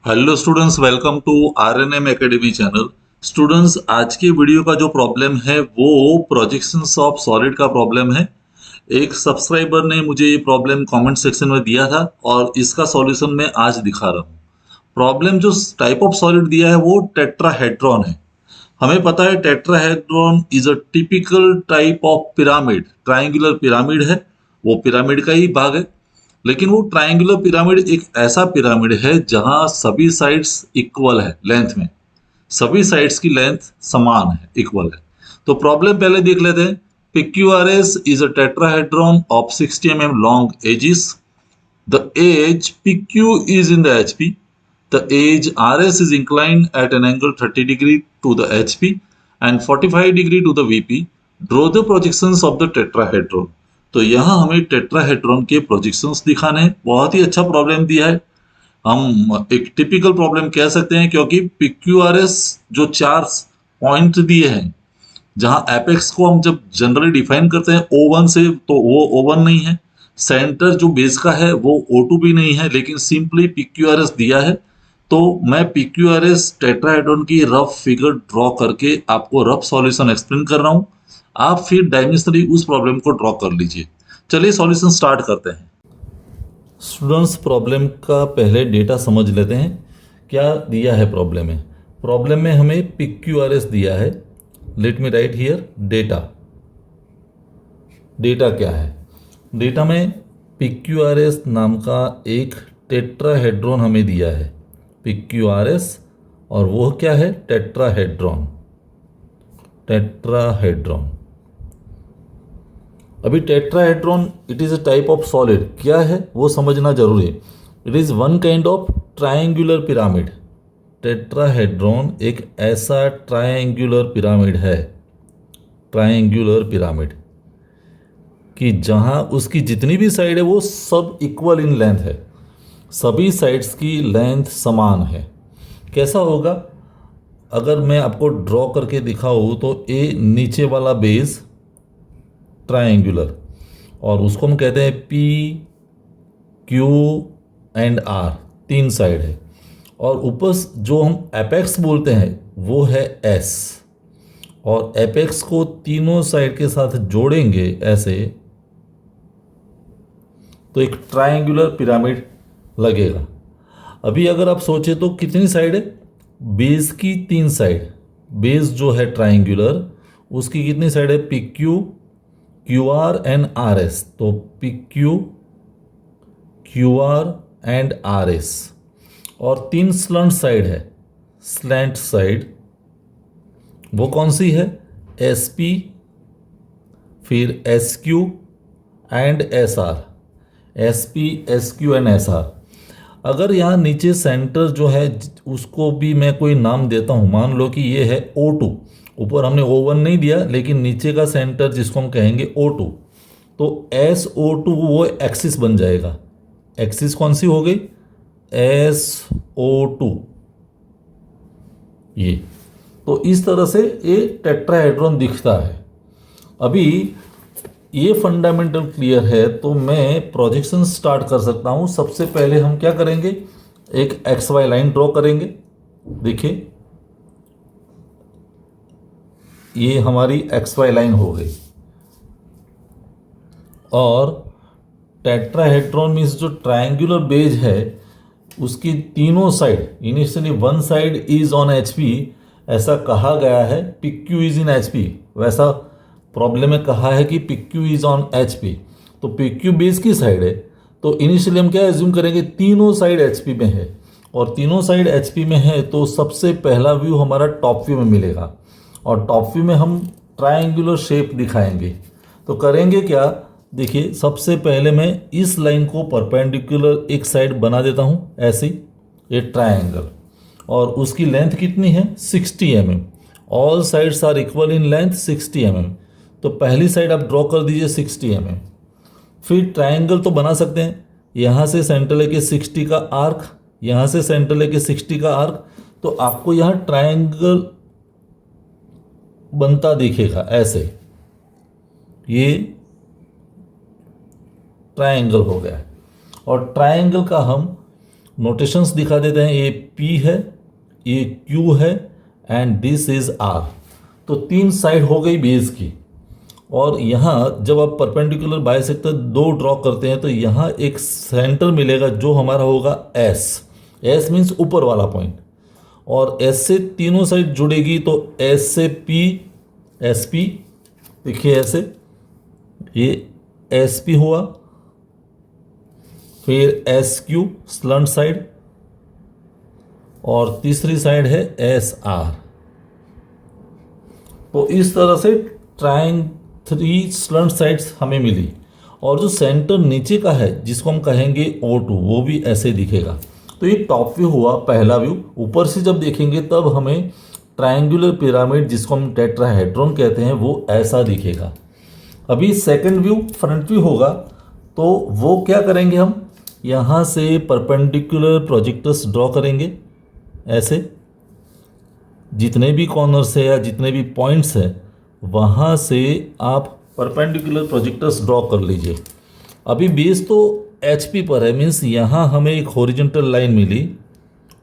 Hello students, welcome to RNM academy channel. Students, आज की video का जो प्रॉब्लम है वो प्रोजेक्शंस ऑफ सॉलिड का प्रॉब्लम है। एक सब्सक्राइबर ने मुझे ये प्रॉब्लम कमेंट सेक्शन में दिया था और इसका सॉल्यूशन मैं आज दिखा रहा हूँ। प्रॉब्लम जो टाइप ऑफ सॉलिड दिया है वो टेट्राहेड्रॉन है। हमें पता है tetrahedron is a typical type of pyramid, triangular pyramid है। वो पिरामिड का ही भाग है, लेकिन वो ट्रायंगुलर पिरामिड एक ऐसा पिरामिड है जहां सभी साइड्स इक्वल है लेंथ में। सभी साइड्स की लेंथ समान है, इक्वल है। तो प्रॉब्लम पहले देख लेते हैं। PQRS is a tetrahedron of 60 mm long edges. The edge PQ is in the HP. The edge RS is inclined at an angle 30 degree to the HP and 45 degree to the VP. Draw the projections of the tetrahedron. तो यहाँ हमें tetrahedron के projections दिखाने हैं। बहुत ही अच्छा problem दिया है। हम एक टिपिकल प्रॉब्लम कह सकते हैं क्योंकि PQRS जो चार पॉइंट दिए हैं, जहां एपेक्स को हम जब जनरली डिफाइन करते हैं O1 से, तो वो O1 नहीं है। सेंटर जो बेस का है वो O2 भी नहीं है, लेकिन सिंपली PQRS दिया है। तो मैं PQRS टेट्राहेड्रॉन की रफ फिगर ड्रॉ करके आपको रफ सॉल्यूशन एक्सप्लेन कर रहा हूँ। आप फिर डायमेंशनली उस प्रॉब्लम को ड्रॉ कर लीजिए। चलिए सॉल्यूशन स्टार्ट करते हैं। स्टूडेंट्स, प्रॉब्लम का पहले डेटा समझ लेते हैं। क्या दिया है प्रॉब्लम में? प्रॉब्लम में हमें PQRS दिया है। Let me right here data. Data क्या है? डेटा में PQRS नाम का एक टेट्राहेड्रॉन हमें दिया है। PQRS, और वो क्या है? टेट्राहेड्रॉन। टेट्राहेड्रॉन। अभी tetrahedron it is a type of solid, क्या है वो समझना जरूरी है। It is one kind of triangular pyramid. Tetrahedron एक ऐसा ट्रायंगुलर पिरामिड है, ट्रायंगुलर पिरामिड, कि जहां उसकी जितनी भी साइड है वो सब इक्वल इन लेंथ है। सभी साइड्स की लेंथ समान है। कैसा होगा? अगर मैं आपको ड्रॉ करके दिखाऊँ तो ए नीचे वाला बेस ट्रायंगुलर, और उसको हम कहते हैं P, Q एंड R, तीन साइड है। और ऊपर जो हम एपेक्स बोलते हैं वो है S, और एपेक्स को तीनों साइड के साथ जोड़ेंगे ऐसे, तो एक ट्रायंगुलर पिरामिड लगेगा। अभी अगर आप सोचे तो कितनी साइड है? बेस की तीन साइड। बेस जो है ट्रायंगुलर, उसकी कितनी साइड है? PQ, QR and RS। तो PQ, QR एंड RS, और तीन स्लंट साइड है। स्लैंट साइड वो कौन सी है? SP, फिर SQ and SR। SP, SQ and SR। अगर यहाँ नीचे सेंटर जो है उसको भी मैं कोई नाम देता हूँ, मान लो कि ये है O2। ऊपर हमने O1 नहीं दिया, लेकिन नीचे का सेंटर जिसको हम कहेंगे O2, तो SO2 वो एक्सिस बन जाएगा। एक्सिस कौन सी हो गई? SO2। ये तो इस तरह से ये टेट्राहेड्रॉन दिखता है। अभी ये फंडामेंटल क्लियर है तो मैं प्रोजेक्शन स्टार्ट कर सकता हूं। सबसे पहले हम क्या करेंगे? एक XY लाइन ड्रॉ करेंगे। देखिए, ये हमारी XY लाइन हो गई। और टेट्राहेड्रॉन मीन्स जो ट्रायंगुलर बेज है उसकी तीनों side, initially one side is on HP, ऐसा कहा गया है। PQ इज इन HP, वैसा प्रॉब्लम में कहा है कि PQ इज ऑन HP। तो PQ बेस की साइड है, तो इनिशियली हम क्या एज्यूम करेंगे? तीनों साइड HP में है, और तीनों साइड HP में है तो सबसे पहला व्यू हमारा टॉप व्यू में मिलेगा, और टॉप व्यू में हम ट्रायंगुलर शेप दिखाएंगे। तो करेंगे क्या? देखिए, सबसे पहले मैं इस लाइन को परपेंडिकुलर एक साइड बना देता हूँ ऐसे, ये ट्रायंगल, और उसकी लेंथ कितनी है? 60 mm। All sides are equal in length 60 mm। तो पहली साइड आप ड्रॉ कर दीजिए 60 mm। फिर ट्रायंगल तो बना सकते हैं, यहाँ से सेंटर लेके 60 का आर्क, यहाँ से सेंटर लेके 60 का आर्क, तो आपको यहाँ ट्रायंगल बनता दिखेगा ऐसे। ये ट्रायंगल हो गया, और ट्रायंगल का हम नोटेशंस दिखा देते हैं, ये P है, ये Q है एंड दिस इज R। तो 3 साइड हो गई बेस की। और यहाँ जब आप परपेंडिकुलर बाइसेक्टर 2 ड्रॉ करते हैं तो यहाँ एक सेंटर मिलेगा जो हमारा होगा S। S मीन्स ऊपर वाला पॉइंट, और S से तीनों साइड जुड़ेगी तो S से P, SP, देखिए ऐसे ये SP हुआ, फिर SQ स्लंट साइड, और तीसरी साइड है SR। तो इस तरह से ट्राइंग 3 स्लंट साइड्स हमें मिली। और जो सेंटर नीचे का है जिसको हम कहेंगे O2, वो भी ऐसे दिखेगा। तो ये टॉप व्यू हुआ, पहला व्यू। ऊपर से जब देखेंगे तब हमें ट्रायंगुलर पिरामिड, जिसको हम टेट्राहेड्रॉन कहते हैं, वो ऐसा दिखेगा। अभी सेकंड व्यू फ्रंट व्यू होगा, तो वो क्या करेंगे, हम यहाँ से परपेंडिकुलर प्रोजेक्टर्स ड्रॉ करेंगे। ऐसे जितने भी कॉर्नर्स है या जितने भी पॉइंट्स है वहाँ से आप परपेंडिकुलर प्रोजेक्टर्स ड्रॉ कर लीजिए। अभी बेस तो HP पर है, मीन्स यहाँ हमें एक हॉरिजॉन्टल लाइन मिली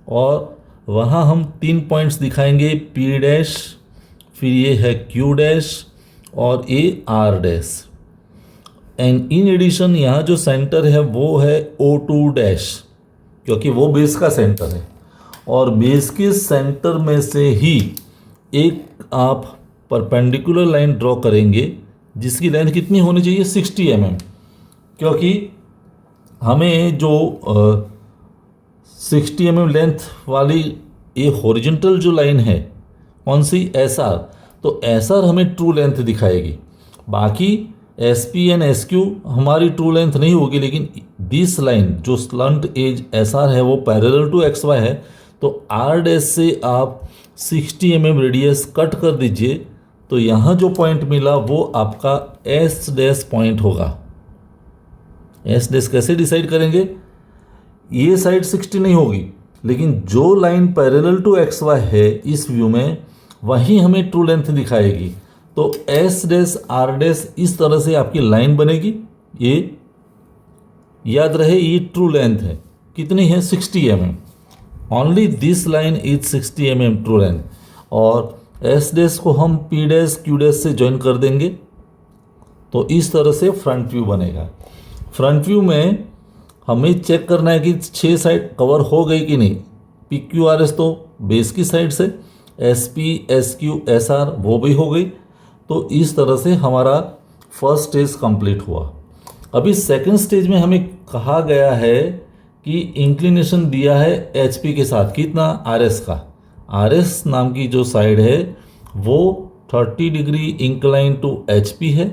और वहाँ हम 3 पॉइंट्स दिखाएंगे, P डैश, फिर ये है Q डैश और ये R dash. And in addition यहाँ जो सेंटर है वो है O2 डैश, क्योंकि वो बेस का सेंटर है। और बेस के सेंटर में से ही एक आप परपेंडिकुलर लाइन ड्रॉ करेंगे जिसकी लेंथ कितनी होनी चाहिए, 60 mm, क्योंकि हमें जो 60 mm लेंथ वाली ये हॉरिजॉन्टल जो लाइन है, कौन सी, SR, तो SR हमें ट्रू लेंथ दिखाएगी। बाकी SP एंड SQ हमारी ट्रू लेंथ नहीं होगी, लेकिन दिस लाइन जो स्लंट एज SR है वो पैरेलल टू XY है, तो R डैश से आप 60 mm रेडियस कट कर दीजिए, तो यहाँ जो पॉइंट मिला वो आपका S डैश पॉइंट होगा। S डैश कैसे डिसाइड करेंगे, ये साइड 60 नहीं होगी, लेकिन जो लाइन पैरेलल टू XY है इस व्यू में, वही हमें ट्रू लेंथ दिखाएगी। तो S डैश R डैश इस तरह से आपकी लाइन बनेगी। ये याद रहे, ये ट्रू लेंथ है, कितनी है, 60 mm। Only this line is 60 mm true length. और S डैश को हम P डैश Q डैश से ज्वाइन कर देंगे, तो इस तरह से फ्रंट व्यू बनेगा। फ्रंट व्यू में हमें चेक करना है कि 6 साइड कवर हो गई कि नहीं। PQRS तो बेस की साइड से, SP SQ SR वो भी हो गई। तो इस तरह से हमारा फर्स्ट स्टेज कंप्लीट हुआ। अभी सेकंड स्टेज में हमें कहा गया है कि इंक्लिनेशन दिया है HP के साथ, कितना, RS का। RS नाम की जो साइड है वो 30 डिग्री इंक्लाइन टू HP है,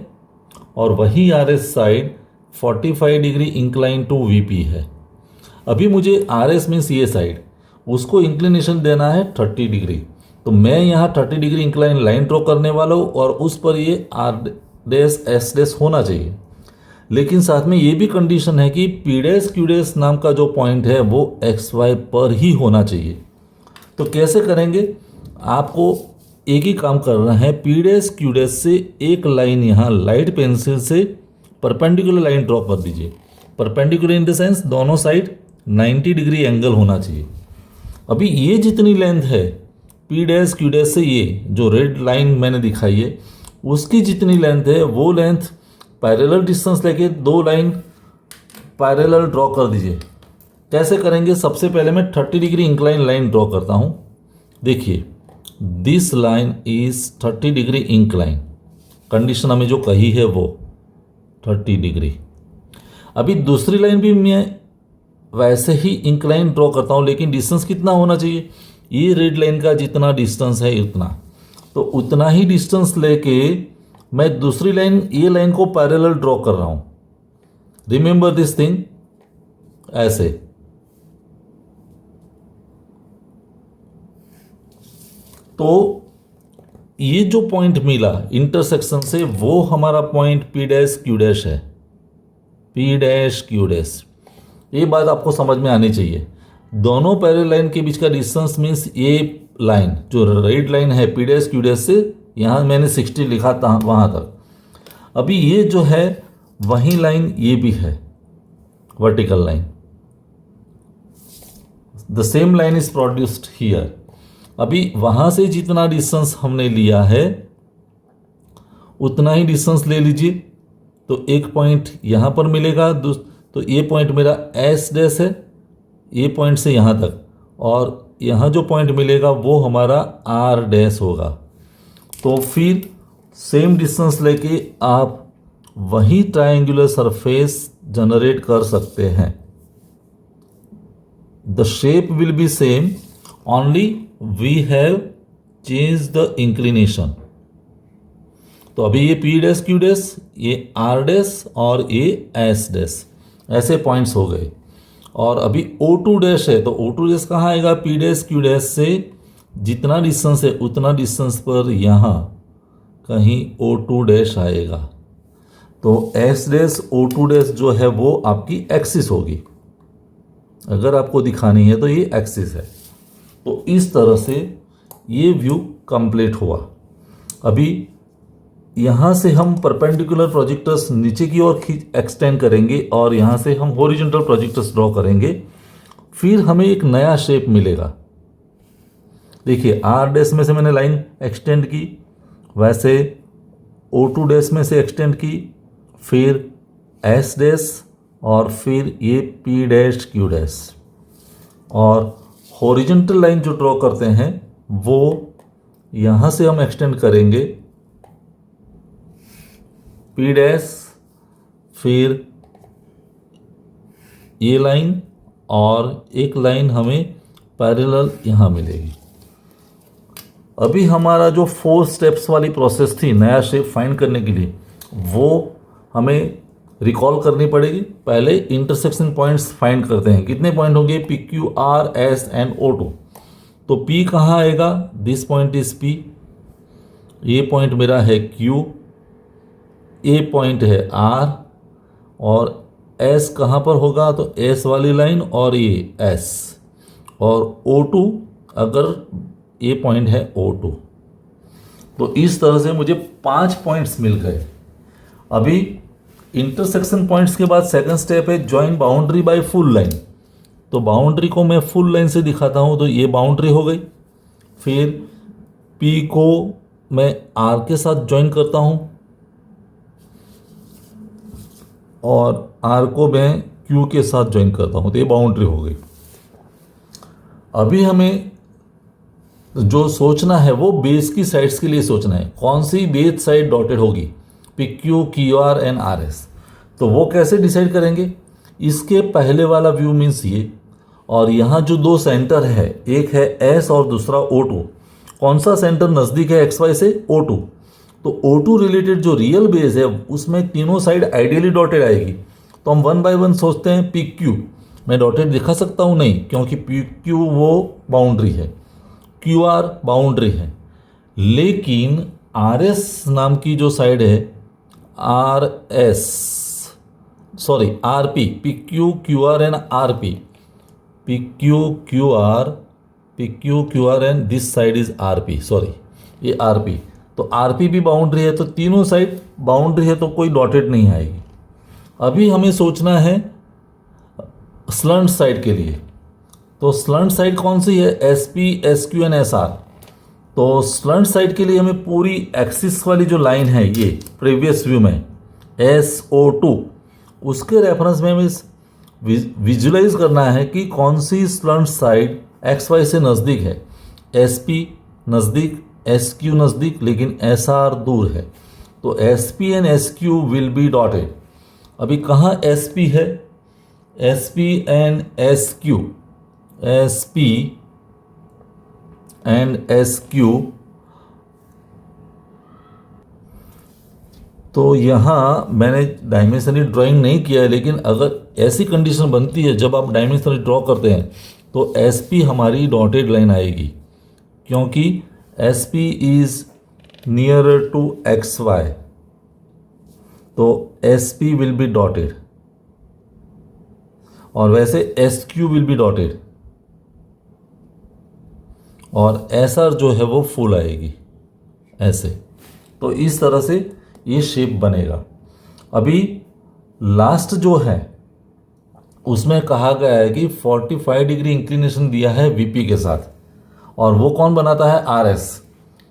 और वही RS side 45 degree inclined to VP है। अभी मुझे RS मीन्स ये साइड, उसको इंक्लिनेशन देना है 30 डिग्री, तो मैं यहाँ 30 डिग्री इंक्लाइन लाइन ड्रॉ करने वाला हूँ, और उस पर ये R डैश S डैश होना चाहिए। लेकिन साथ में ये भी कंडीशन है कि P डैश Q डैश नाम का जो पॉइंट है वो XY पर ही होना चाहिए। तो कैसे करेंगे, आपको एक ही काम करना है, P डैश Q डैश से एक लाइन यहाँ लाइट पेंसिल से परपेंडिकुलर लाइन ड्रॉ कर दीजिए। परपेंडिकुलर इन द सेंस दोनों साइड 90 डिग्री एंगल होना चाहिए। अभी ये जितनी लेंथ है P डैश Q डैश से, ये जो रेड लाइन मैंने दिखाई है उसकी जितनी लेंथ है वो लेंथ पैरेलल डिस्टेंस लेके 2 लाइन पैरेलल ड्रॉ कर दीजिए। कैसे करेंगे, सबसे पहले मैं 30 डिग्री इंक्लाइन लाइन ड्रॉ करता हूँ। देखिए, this line is 30 degree incline, condition हमें जो कही है वो 30 डिग्री। अभी दूसरी लाइन भी मैं वैसे ही इंक्लाइन ड्रॉ करता हूँ, लेकिन डिस्टेंस कितना होना चाहिए, ये रेड लाइन का जितना डिस्टेंस है उतना, तो उतना ही डिस्टेंस लेके मैं दूसरी लाइन, ये लाइन को पैरेलल ड्रॉ कर रहा हूँ। रिमेंबर दिस थिंग, ऐसे। तो ये जो पॉइंट मिला इंटरसेक्शन से वो हमारा point P dash Q dash है, P डैश Q डैश। ये बात आपको समझ में आनी चाहिए। दोनों पैरेलल लाइन के बीच का डिस्टेंस मीन्स ये लाइन जो रेड लाइन है P डैश Q डैश से, यहाँ मैंने 60 लिखा था वहाँ तक। अभी ये जो है वही लाइन ये भी है, vertical line. The same line is produced here. अभी वहां से जितना डिस्टेंस हमने लिया है उतना ही डिस्टेंस ले लीजिए। तो एक पॉइंट यहाँ पर मिलेगा, तो ये पॉइंट मेरा एस डैश है, ये पॉइंट से यहाँ तक, और यहाँ जो पॉइंट मिलेगा वो हमारा आर डैश होगा। तो फिर सेम डिस्टेंस लेके आप वही ट्रायंगुलर सरफेस जनरेट कर सकते हैं। The shape will be same, only we have change the inclination. तो अभी ये पी डैश क्यू डैश, ये आर डैश और ये एस डैश, ऐसे पॉइंट्स हो गए। और अभी O2 डैश है, तो O2 डैश कहाँ आएगा? पी डैश क्यू डैश से जितना डिस्टेंस है उतना डिस्टेंस पर यहाँ कहीं O2 डैश आएगा। तो एस डैश O2 डैश जो है वो आपकी एक्सिस होगी। अगर आपको दिखानी है तो ये एक्सिस है। तो इस तरह से ये व्यू कंप्लीट हुआ। अभी यहाँ से हम परपेंडिकुलर प्रोजेक्टर्स नीचे की ओर एक्सटेंड करेंगे और यहाँ से हम हॉरिजॉन्टल प्रोजेक्टर्स ड्रॉ करेंगे। फिर हमें एक नया शेप मिलेगा। देखिए आर डैश में से मैंने लाइन एक्सटेंड की, वैसे O2 डैश में से एक्सटेंड की, फिर एस डैश और फिर ये पी डैश क्यू डैश। और हॉरिजॉन्टल लाइन जो ड्रॉ करते हैं वो यहाँ से हम एक्सटेंड करेंगे पी डैश, फिर ये लाइन और एक लाइन हमें पैरेलल यहाँ मिलेगी। अभी हमारा जो 4 स्टेप्स वाली प्रोसेस थी नया शेप फाइंड करने के लिए, वो हमें रिकॉल करनी पड़ेगी। पहले इंटरसेक्शन पॉइंट्स फाइंड करते हैं। कितने पॉइंट होंगे? P Q R S and O2। तो P कहाँ आएगा? दिस पॉइंट इज P, ये पॉइंट मेरा है Q, ये पॉइंट है R, और S कहाँ पर होगा? तो S वाली लाइन और ये S, और O2 अगर ये पॉइंट है O2। तो इस तरह से मुझे 5 पॉइंट्स मिल गए। अभी इंटरसेक्शन पॉइंट्स के बाद सेकंड स्टेप है join boundary by full line. तो बाउंड्री को मैं फुल लाइन से दिखाता हूँ। तो ये बाउंड्री हो गई। फिर P को मैं R के साथ जॉइन करता हूँ और R को मैं Q के साथ जॉइन करता हूँ। तो ये बाउंड्री हो गई। अभी हमें जो सोचना है वो बेस की साइड्स के लिए सोचना है। कौन सी बेस साइड डॉटेड होगी? PQ, QR and RS। तो वो कैसे डिसाइड करेंगे? इसके पहले वाला व्यू मीन्स ये, और यहाँ जो 2 सेंटर है, एक है S और दूसरा O2। कौन सा सेंटर नज़दीक है XY से? O2। तो O2 रिलेटेड जो रियल बेस है उसमें तीनों साइड आइडियली डॉटेड आएगी। तो हम 1 बाय 1 सोचते हैं। PQ मैं डॉटेड दिखा सकता हूँ? नहीं, क्योंकि PQ वो बाउंड्री है, QR बाउंड्री है। लेकिन RS नाम की जो साइड है, RP, PQ, QR and RP, PQ, QR and this side is RP, ये RP। तो RP भी बाउंड्री है। तो तीनों साइड बाउंड्री है, तो कोई डॉटेड नहीं आएगी। अभी हमें सोचना है स्लंट साइड के लिए। तो स्लंट साइड कौन सी है? SP, SQ and SR। तो स्लंट साइड के लिए हमें पूरी एक्सिस वाली जो लाइन है, ये प्रीवियस व्यू में SO2, उसके रेफरेंस में हमें विजुलाइज करना है कि कौन सी स्लंट साइड XY से नज़दीक है। SP नज़दीक, SQ नज़दीक, लेकिन SR दूर है। तो SP and SQ will be dotted. अभी कहाँ SP है? SP and SQ, SP and SQ। तो यहाँ मैंने डायमेंशनली ड्राइंग नहीं किया है, लेकिन अगर ऐसी कंडीशन बनती है जब आप डायमेंशनली ड्रॉ करते हैं तो SP हमारी डॉटेड लाइन आएगी, क्योंकि SP is near to XY। तो SP विल बी डॉटेड, और वैसे SQ विल बी डॉटेड, और SR जो है वो फुल आएगी ऐसे। तो इस तरह से ये शेप बनेगा। अभी लास्ट जो है उसमें कहा गया है कि 45 डिग्री इंक्लिनेशन दिया है वीपी के साथ, और वो कौन बनाता है, आरएस।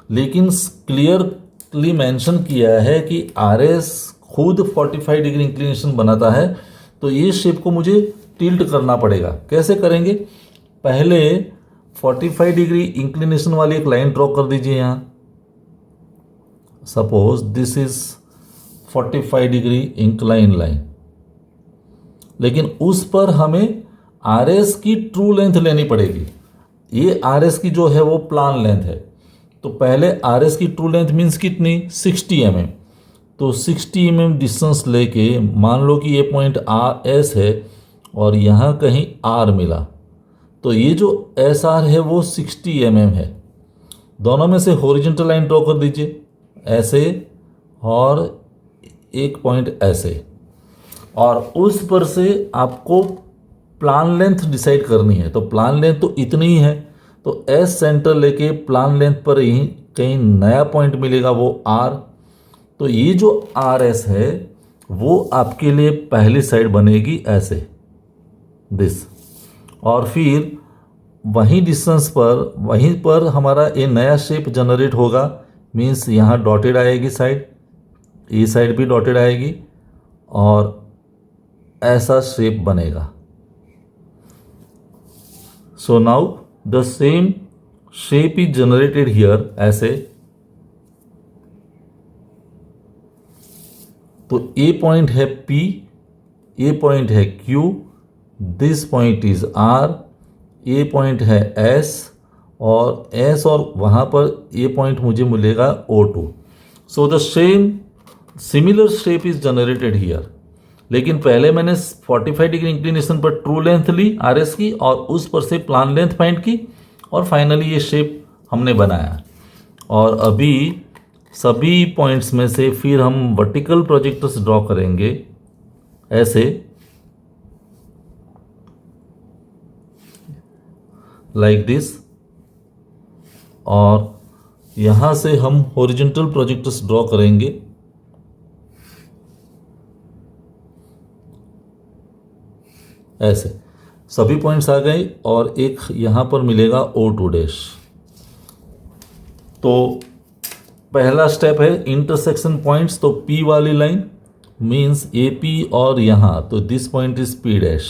लेकिन क्लियरली मेंशन किया है कि आरएस खुद 45 डिग्री इंक्लिनेशन बनाता है। तो ये शेप को मुझे टिल्ट करना पड़ेगा। कैसे करेंगे, पहले 45 डिग्री इंक्लिनेशन वाली एक लाइन ड्रॉ कर दीजिए यहाँ। Suppose this is 45 degree incline line, लेकिन उस पर हमें आर एस की ट्रू लेंथ लेनी पड़ेगी। ये आर एस की जो है वो प्लान लेंथ है। तो पहले आर एस की ट्रू लेंथ मीन्स कितनी, 60 mm। तो 60 mm डिस्टेंस लेके मान लो कि ये पॉइंट आर एस है और यहाँ कहीं आर मिला, तो ये जो एस आर है वो 60 mm है। दोनों में से हॉरिजॉन्टल लाइन ड्रॉ कर दीजिए ऐसे, और एक पॉइंट ऐसे, और उस पर से आपको प्लान लेंथ डिसाइड करनी है। तो प्लान लेंथ तो इतनी ही है, तो एस सेंटर लेके प्लान लेंथ पर ही कहीं नया पॉइंट मिलेगा, वो आर। तो ये जो आर एस है वो आपके लिए पहली साइड बनेगी ऐसे, दिस, और फिर वहीं डिस्टेंस पर, वहीं पर हमारा ये नया शेप जनरेट होगा। मीन्स यहाँ डॉटेड आएगी साइड, ये साइड भी डॉटेड आएगी, और ऐसा शेप बनेगा। So now the same shape is generated here ऐसे। तो ए पॉइंट है P, ए पॉइंट है Q, this point is R, A point है S, और S और वहाँ पर ए पॉइंट मुझे मिलेगा O2। So the same similar shape is generated here. लेकिन पहले मैंने 45 डिग्री इंक्लिनेशन पर ट्रू लेंथ ली आर एस की, और उस पर से प्लान लेंथ फाइंड की, और फाइनली ये शेप हमने बनाया। और अभी सभी पॉइंट्स में से फिर हम वर्टिकल प्रोजेक्टर्स ड्रॉ करेंगे ऐसे, लाइक दिस, और यहाँ से हम हॉरिजॉन्टल प्रोजेक्टर्स ड्रॉ करेंगे ऐसे। सभी पॉइंट्स आ गए, और एक यहाँ पर मिलेगा O2 डैश। तो पहला स्टेप है इंटरसेक्शन पॉइंट्स। तो P वाली लाइन मीन्स AP, और यहाँ तो this point is P dash.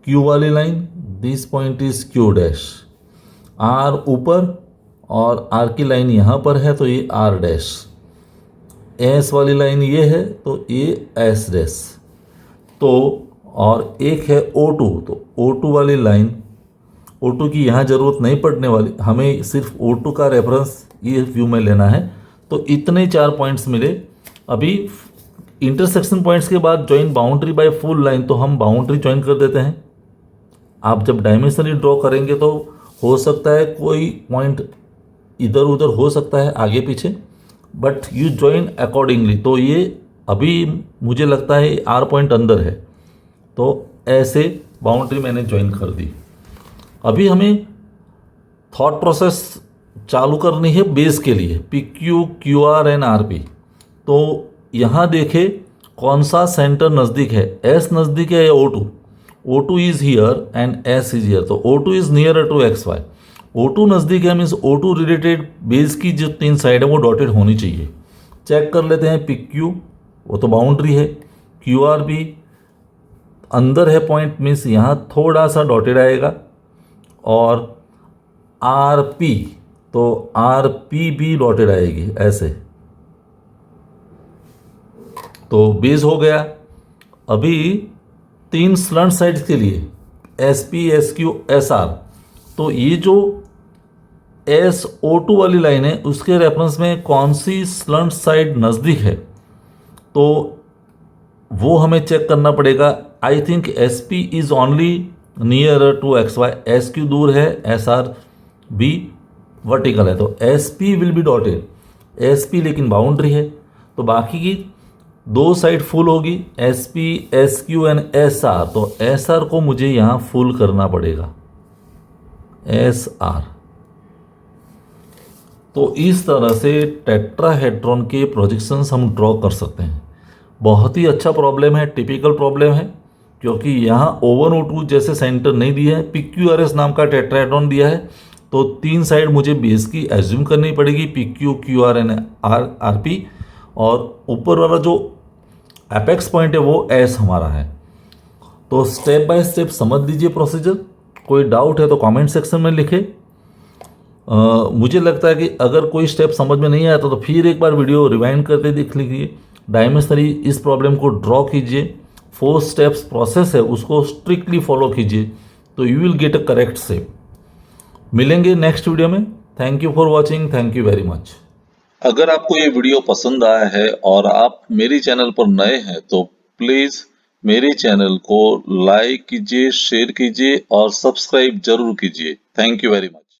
Q वाली line, this point is Q dash. R ऊपर, और R की लाइन यहाँ पर है, तो ये R डैश। S वाली लाइन ये है, तो ये S डैश। तो और एक है O2, तो O2 वाली लाइन, O2 की यहाँ ज़रूरत नहीं पड़ने वाली, हमें सिर्फ O2 का रेफरेंस ये व्यू में लेना है। तो इतने 4 पॉइंट्स मिले। अभी इंटरसेक्शन पॉइंट्स के बाद join boundary by full line, तो हम बाउंड्री जॉइन कर देते हैं। आप जब डायमेंशनली ड्रॉ करेंगे तो हो सकता है कोई पॉइंट इधर उधर हो सकता है, आगे पीछे, बट यू जॉइन अकॉर्डिंगली। तो ये अभी मुझे लगता है R पॉइंट अंदर है, तो ऐसे बाउंड्री मैंने ज्वाइन कर दी। अभी हमें थॉट प्रोसेस चालू करनी है बेस के लिए, PQ, QR एंड RP। तो यहाँ देखें कौन सा सेंटर नज़दीक है, S नज़दीक है या O2। O2 is here and S is here, तो O2 is near to XY। O2 नज़दीक है मीन्स O2 रिलेटेड बेस की जो 3 साइड है वो डॉटेड होनी चाहिए। चेक कर लेते हैं PQ, वो तो बाउंड्री है। QR भी अंदर है पॉइंट, मीन्स यहाँ थोड़ा सा डॉटेड आएगा। और RP, तो RP भी डॉटेड आएगी ऐसे। तो बेस हो गया। अभी 3 स्लंट साइड्स के लिए SP, SQ, SR। तो ये जो SO2 वाली लाइन है उसके रेफरेंस में कौन सी स्लंट साइड नज़दीक है, तो वो हमें चेक करना पड़ेगा। I think SP is only near to XY, SQ दूर है, SR भी वर्टिकल है, तो SP will be dotted. SP लेकिन बाउंड्री है, तो बाकी की 2 साइड फुल होगी, SP, SQ एंड SR। तो SR को मुझे यहाँ फुल करना पड़ेगा, SR। तो इस तरह से टेट्राहेड्रॉन के प्रोजेक्शंस हम ड्रॉ कर सकते हैं। बहुत ही अच्छा प्रॉब्लम है, टिपिकल प्रॉब्लम है, क्योंकि यहाँ O1O2 जैसे सेंटर नहीं दिया है, PQRS नाम का टेट्राहेड्रॉन दिया है, तो 3 साइड मुझे बेस की एज्यूम करनी पड़ेगी, PQ, QR एंड RP, और ऊपर वाला जो एपेक्स पॉइंट है वो S हमारा है। तो स्टेप बाय स्टेप समझ लीजिए प्रोसीजर। कोई डाउट है तो कमेंट सेक्शन में लिखे। मुझे लगता है कि अगर कोई स्टेप समझ में नहीं आया तो फिर एक बार वीडियो रिवाइंड करके देख लीजिए। डायमेंशनली इस प्रॉब्लम को ड्रॉ कीजिए, 4 स्टेप्स प्रोसेस है उसको स्ट्रिक्टली फॉलो कीजिए, तो you will get a correct shape. मिलेंगे नेक्स्ट वीडियो में। Thank you for watching, thank you very much. अगर आपको ये वीडियो पसंद आया है और आप मेरे चैनल पर नए हैं तो प्लीज मेरे चैनल को लाइक कीजिए, शेयर कीजिए और सब्सक्राइब जरूर कीजिए। Thank you very much.